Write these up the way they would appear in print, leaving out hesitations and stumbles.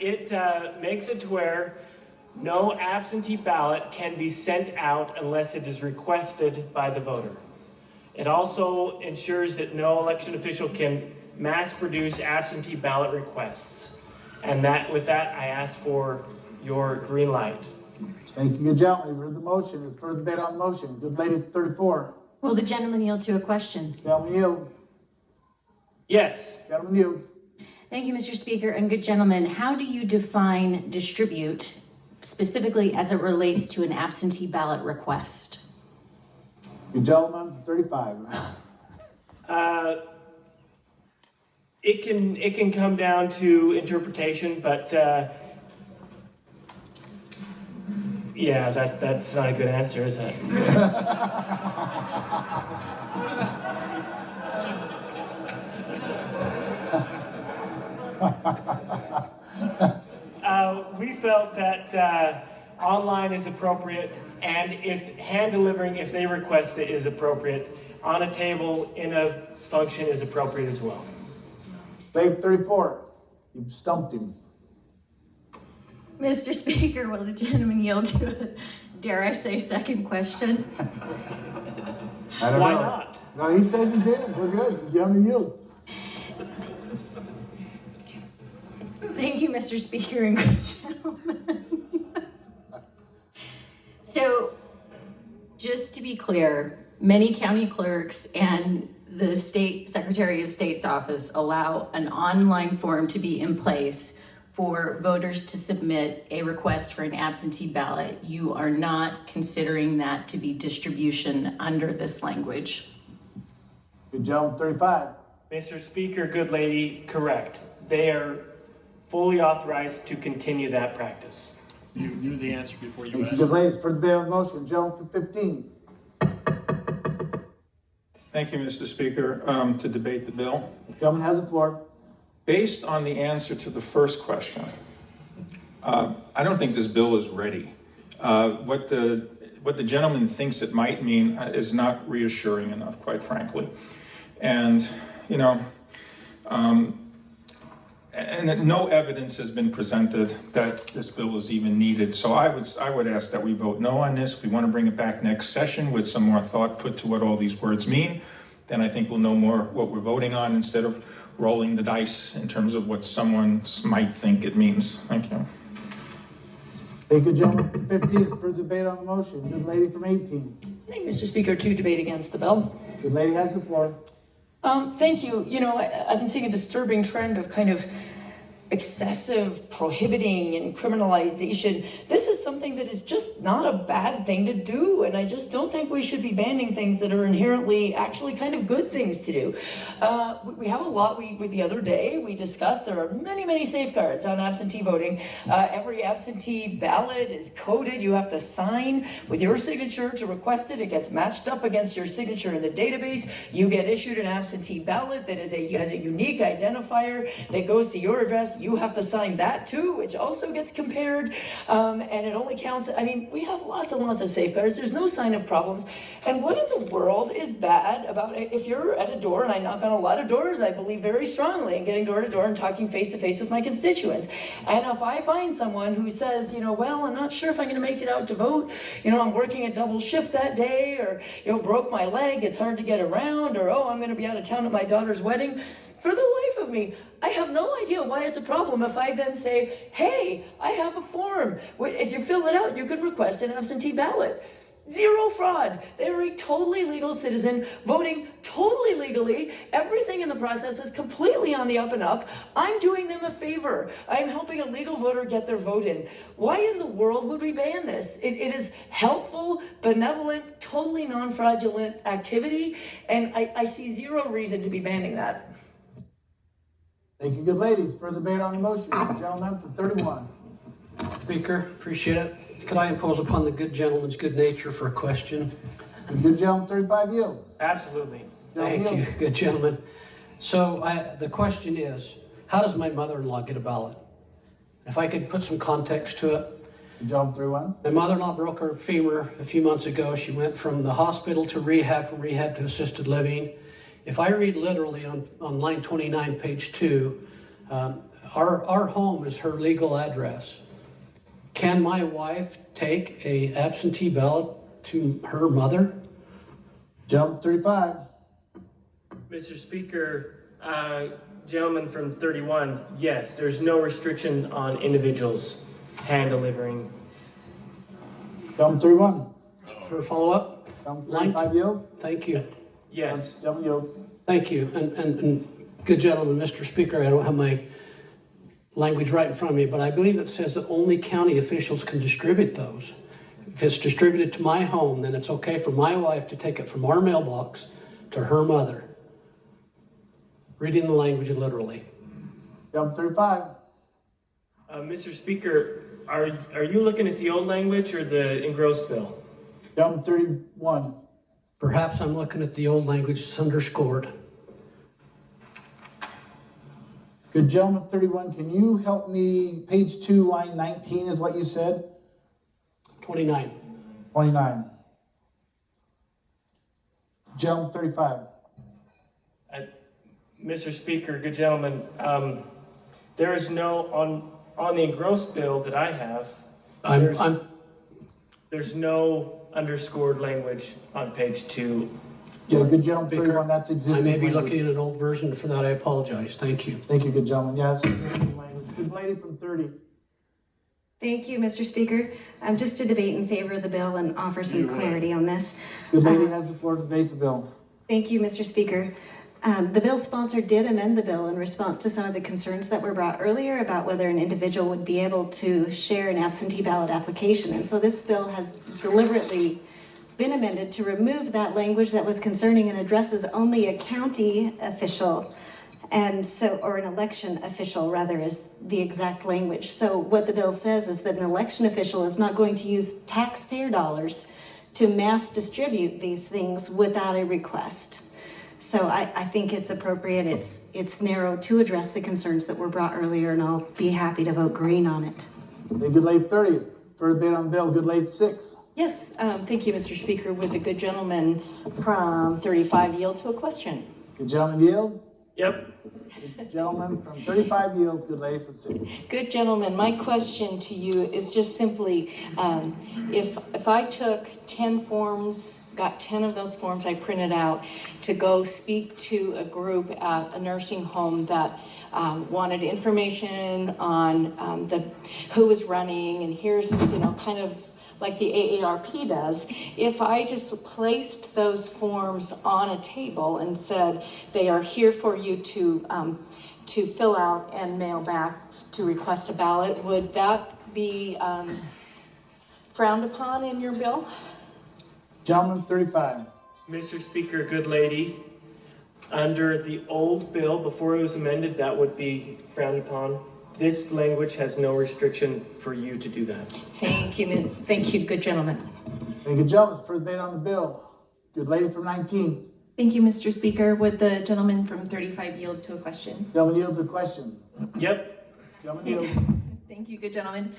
It makes it to where no absentee ballot can be sent out unless it is requested by the voter. It also ensures that no election official can mass produce absentee ballot requests. And with that, I ask for your green light. Thank you, good gentleman. You've heard the motion. Is further debate on the motion? Good lady, 34. Will the gentleman yield to a question? Gentleman yield. Yes. Gentleman yields. Thank you, Mr. Speaker. And good gentleman, how do you define distribute specifically as it relates to an absentee ballot request? Good gentleman, 35. It can come down to interpretation, but yeah, that's not a good answer, is it? We felt that online is appropriate, and if hand delivering, if they request it, is appropriate. On a table in a function is appropriate as well. Lady 34, you've stumped him. Mr. Speaker, will the gentleman yield to a, dare I say, second question? I don't Why know. not? No, he says he's in. We're good. Good gentleman yields. Thank you, Mr. Speaker, and good gentlemen. So, just to be clear, many county clerks and the state Secretary of State's office allow an online form to be in place for voters to submit a request for an absentee ballot. You are not considering that to be distribution under this language. Good gentleman, 35. Mr. Speaker, good lady, correct. They are fully authorized to continue that practice. You knew the answer before you Thank you, asked. good ladies. Further debate on the motion. Gentleman for 15. Thank you, Mr. Speaker. To debate the bill. Gentleman has the floor. Based on the answer to the first question, I don't think this bill is ready. What the gentleman thinks it might mean is not reassuring enough, quite frankly. And, you know, and no evidence has been presented that this bill is even needed. So I would ask that we vote no on this. If we want to bring it back next session with some more thought put to what all these words mean, then I think we'll know more what we're voting on instead of rolling the dice in terms of what someone might think it means. Thank you. Thank you, gentleman from 15. Is further debate on the motion. Good lady from 18. Thank you, Mr. Speaker, to debate against the bill. Good lady has the floor. Thank you. You know, I've been seeing a disturbing trend of kind of excessive prohibiting and criminalization. This is something that is just not a bad thing to do, and I just don't think we should be banning things that are inherently actually kind of good things to do. We have a lot. The other day we discussed there are many safeguards on absentee voting. Every absentee ballot is coded. You have to sign with your signature to request it. It gets matched up against your signature in the database. You get issued an absentee ballot that has a unique identifier that goes to your address. You have to sign that too, which also gets compared, and it only counts. I mean, we have lots and lots of safeguards. There's no sign of problems. And what in the world is bad about it? If you're at a door, and I knock on a lot of doors, I believe very strongly in getting door to door and talking face to face with my constituents. And if I find someone who says, you know, well, I'm not sure if I'm going to make it out to vote, you know, I'm working a double shift that day, or, you know, broke my leg, it's hard to get around, or, oh, I'm going to be out of town at my daughter's wedding. For the life of me, I have no idea why it's a problem if I then say, hey, I have a form. If you fill it out, you can request an absentee ballot. Zero fraud. They're a totally legal citizen, voting totally legally. Everything in the process is completely on the up and up. I'm doing them a favor. I'm helping a legal voter get their vote in. Why in the world would we ban this? It is helpful, benevolent, totally non-fraudulent activity, and I see zero reason to be banning that. Thank you, good ladies. Further debate on the motion. Gentleman from 31. Speaker, appreciate it. Could I impose upon the good gentleman's good nature for a question? Good gentleman, 35 yield. Absolutely. Thank you, good gentleman. So the question is, how does my mother-in-law get a ballot? If I could put some context to it. Good gentleman, 31. My mother-in-law broke her femur a few months ago. She went from the hospital to rehab, from rehab to assisted living. If I read literally on line 29, page 2, our home is her legal address. Can my wife take a absentee ballot to her mother? Gentleman 35. Mr. Speaker, gentleman from 31, yes, there's no restriction on individuals hand delivering. Gentleman 31. For a follow-up? Gentleman 35 yield. Thank you. Yes. Gentleman yield. Thank you. And good gentleman, Mr. Speaker, I don't have my language right in front of me, but I believe it says that only county officials can distribute those. If it's distributed to my home, then it's okay for my wife to take it from our mailbox to her mother. Reading the language literally. Gentleman 35. Mr. Speaker, are you looking at the old language or the engrossed bill? Gentleman 31. Perhaps I'm looking at the old language that's underscored. Good gentleman 31, can you help me, page 2, line 19 is what you said? 29. 29. Gentleman 35. Mr. Speaker, good gentleman, there is no, on the engrossed bill that I have, there's no underscored language on page 2. Yeah, good gentleman Speaker, 31, that's I existing may be language. looking at an old version. For that, I apologize. Thank you. Thank you, good gentleman. Yeah, that's existing language. Good lady from 30. Thank you, Mr. Speaker. Just to debate in favor of the bill and offer some clarity on this. Good lady has the floor to debate the bill. Thank you, Mr. Speaker. The bill sponsor did amend the bill in response to some of the concerns that were brought earlier about whether an individual would be able to share an absentee ballot application. And so this bill has deliberately been amended to remove that language that was concerning and addresses only a county official, and so, or an election official rather, is the exact language. So what the bill says is that an election official is not going to use taxpayer dollars to mass distribute these things without a request. So I think it's appropriate. It's narrow to address the concerns that were brought earlier, and I'll be happy to vote green on it. Hey, good lady 30. For debate on the bill, good lady 6. Yes, thank you, Mr. Speaker. Would the good gentleman from 35 yield to a question? Good gentleman yield. Yep. Good gentleman from 35 yields. Good lady from 6. Good gentleman, my question to you is just simply, if I took 10 forms, got 10 of those forms I printed out to go speak to a group at a nursing home that wanted information on who was running, and here's, kind of like the AARP does, if I just placed those forms on a table and said they are here for you to fill out and mail back to request a ballot, would that be frowned upon in your bill? Gentleman 35. Mr. Speaker, good lady, under the old bill, before it was amended, that would be frowned upon. This language has no restriction for you to do that. Thank you, good gentleman. Thank you, gentlemen. For debate on the bill, good lady from 19. Thank you, Mr. Speaker. Would the gentleman from 35 yield to a question? Gentleman yield to a question. Yep. Gentleman yield. Thank you, good gentleman.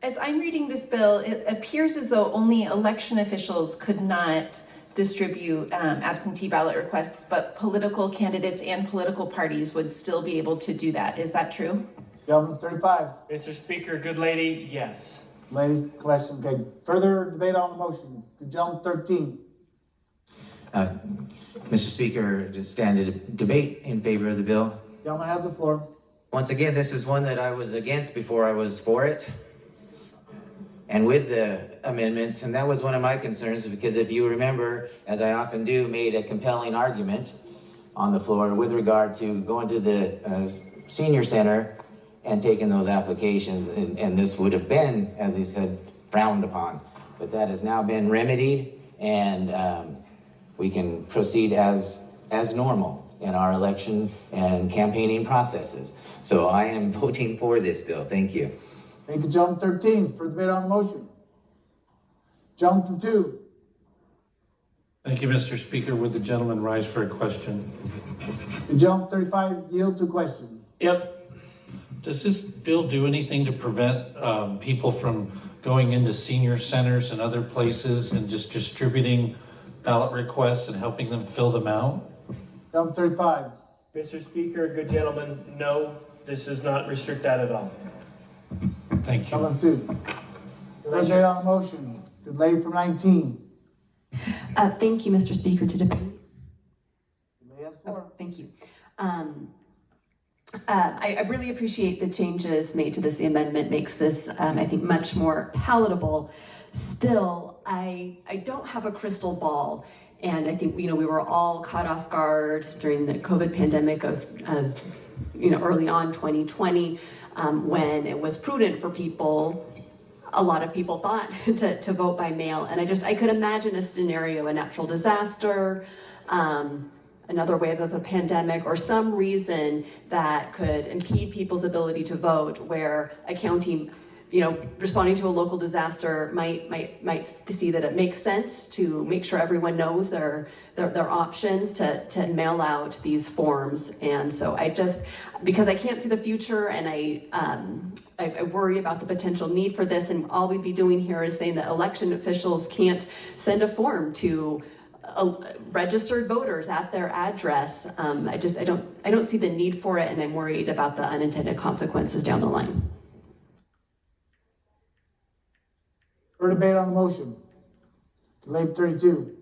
As I'm reading this bill, it appears as though only election officials could not distribute absentee ballot requests, but political candidates and political parties would still be able to do that. Is that true? Gentleman 35. Mr. Speaker, good lady, yes. Lady, question. Okay. Further debate on the motion. Good gentleman 13. Mr. Speaker, to stand to debate in favor of the bill. Gentleman has the floor. Once again, this is one that I was against before I was for it. And with the amendments, and that was one of my concerns, because if you remember, as I often do, made a compelling argument on the floor with regard to going to the senior center and taking those applications, and this would have been, as he said, frowned upon. But that has now been remedied, and we can proceed as normal in our election and campaigning processes. So I am voting for this bill. Thank you. Thank you, gentleman 13. For debate on the motion. Gentleman from 2. Thank you, Mr. Speaker. Would the gentleman rise for a question? Good gentleman 35 yield to a question. Yep. Does this bill do anything to prevent people from going into senior centers and other places and just distributing ballot requests and helping them fill them out? Gentleman 35. Mr. Speaker, good gentleman, no, This does not restrict that at all. Thank you. Gentleman 2. Further debate on the motion. Good lady from 19. Thank you, Mr. Speaker, to debate. Good lady has the floor. Thank you. I really appreciate the changes made to this. The amendment makes this, I think, much more palatable. Still, I don't have a crystal ball, and I think, we were all caught off guard during the COVID pandemic of early on 2020, when it was prudent for people. A lot of people thought to vote by mail, and I could imagine a scenario, a natural disaster, another wave of a pandemic, or some reason that could impede people's ability to vote, where a county, responding to a local disaster might see that it makes sense to make sure everyone knows their options to mail out these forms. And so because I can't see the future, and I worry about the potential need for this, and all we'd be doing here is saying that election officials can't send a form to registered voters at their address. I don't see the need for it, and I'm worried about the unintended consequences down the line. Further debate on the motion. Good lady 32.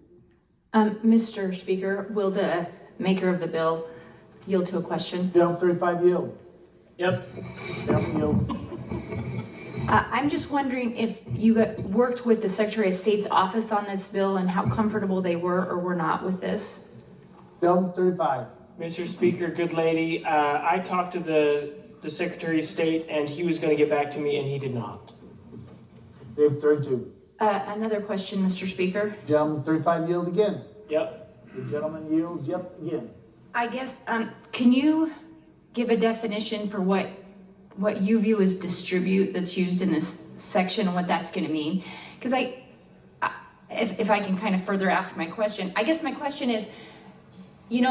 Mr. Speaker, will the maker of the bill yield to a question? Gentleman 35 yield. Yep. Gentleman yields. I'm just wondering if you worked with the Secretary of State's office on this bill and how comfortable they were or were not with this. Gentleman 35. Mr. Speaker, good lady, I talked to the Secretary of State, and he was going to get back to me, and he did not. Dave 32. Another question, Mr. Speaker. Gentleman 35 yield again. Yep. The gentleman yields, yep, again. I guess, can you give a definition for what you view as distribute that's used in this section and what that's going to mean? Because if I can kind of further ask my question, I guess my question is,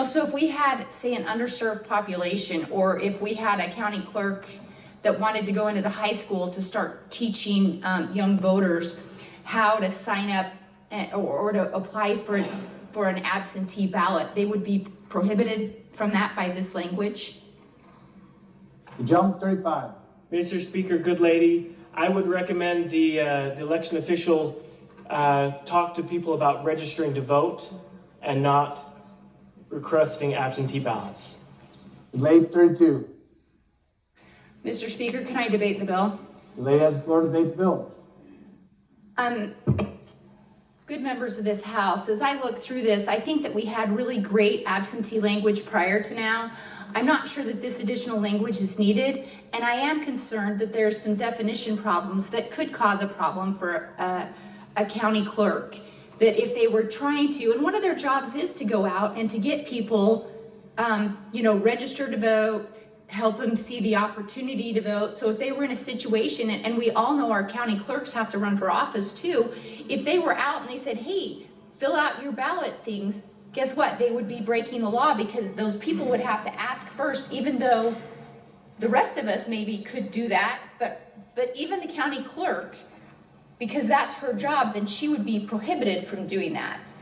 so if we had, say, an underserved population, or if we had a county clerk that wanted to go into the high school to start teaching young voters how to sign up or to apply for an absentee ballot, they would be prohibited from that by this language? Gentleman 35. Mr. Speaker, good lady, I would recommend the election official talk to people about registering to vote and not requesting absentee ballots. Good lady 32. Mr. Speaker, can I debate the bill? The lady has the floor to debate the bill. Good members of this House, as I look through this, I think that we had really great absentee language prior to now. I'm not sure that this additional language is needed, and I am concerned that there's some definition problems that could cause a problem for a county clerk. That if they were trying to, and one of their jobs is to go out and to get people, registered to vote, help them see the opportunity to vote. So if they were in a situation, and we all know our county clerks have to run for office too, if they were out and they said, hey, fill out your ballot things, guess what? They would be breaking the law, because those people would have to ask first, even though the rest of us maybe could do that, but even the county clerk, because that's her job, then she would be prohibited from doing that.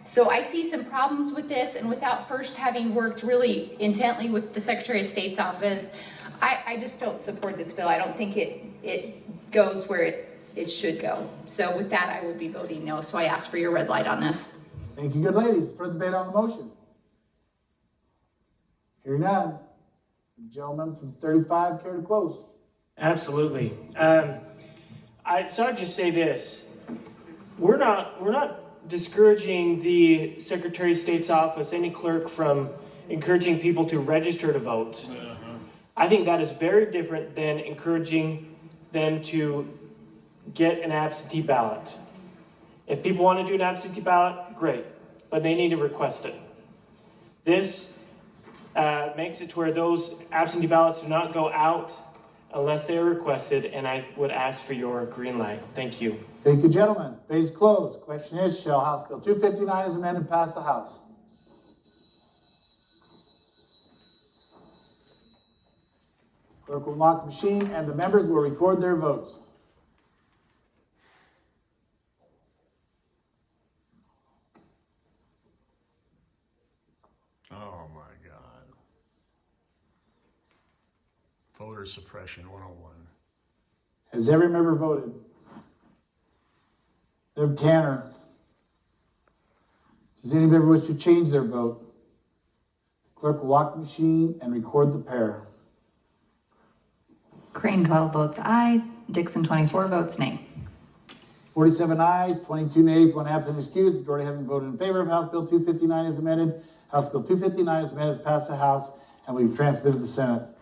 So I see some problems with this, and without first having worked really intently with the Secretary of State's office, I just don't support this bill. I don't think it goes where it should go. So with that, I will be voting no. So I ask for your red light on this. Thank you, good ladies. Further debate on the motion. Hearing none. Gentleman from 35, care to close? Absolutely. So I'd just say this: we're not discouraging the Secretary of State's office, any clerk, from encouraging people to register to vote. I think that is very different than encouraging them to get an absentee ballot. If people want to do an absentee ballot, great, but they need to request it. This makes it to where those absentee ballots do not go out unless they are requested, and I would ask for your green light. Thank you. Thank you, gentlemen. Debate is closed. Question is, shall House Bill 259 as amended pass the House? Clerk will lock the machine, and the members will record their votes. Oh, my God. Voter Suppression 101. Has every member voted? Deb Tanner. Does any member wish to change their vote? Clerk will lock the machine and record the pair. Crane 12 votes aye, Dixon 24 votes nay. 47 ayes, 22 nays, 1 absent excused, majority having voted in favor of House Bill 259 as amended. House Bill 259 as amended has passed the House and will be transmitted to the Senate.